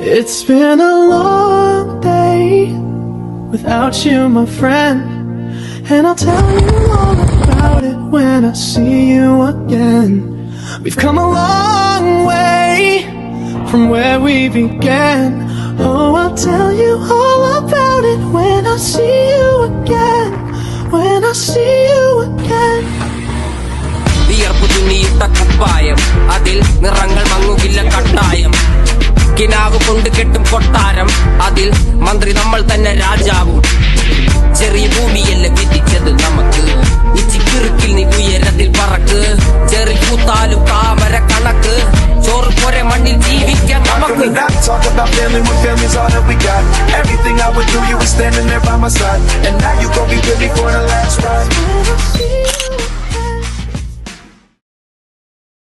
It's been a long day without you, my friend, and I'll tell you all about it when I see you again. We've come a long way from where we began. Oh, I'll tell you all about it when I see you again. When I see you again. വിയർപ്പു തുന്നിയിട്ട കുപ്പായം, അതിൽ നിറങ്ങൾ മങ്ങുകില്ല കട്ടായം. കിനാവ് കൊണ്ട് കെട്ടും കൊട്ടാരം, അതിൽ മന്ത്രി നമ്മൾ തന്നെ രാജാവും. ചെറിയ ഭൂമിയല്ല വിധിച്ചത് നമുക്ക്, ഇച്ചിക്കിറുക്കിൽ നീ ഉയരത്തിൽ പറക്ക്. ചെറിയ പൂത്താലും താമര കണക്ക്, ചോറ് പോരെ മണ്ണിൽ ജീവിക്കാൻ നമുക്ക്. Talk about family when family's all that we got. Everything I would do, you were standing there by my side. And now you gon' be with me for the last ride.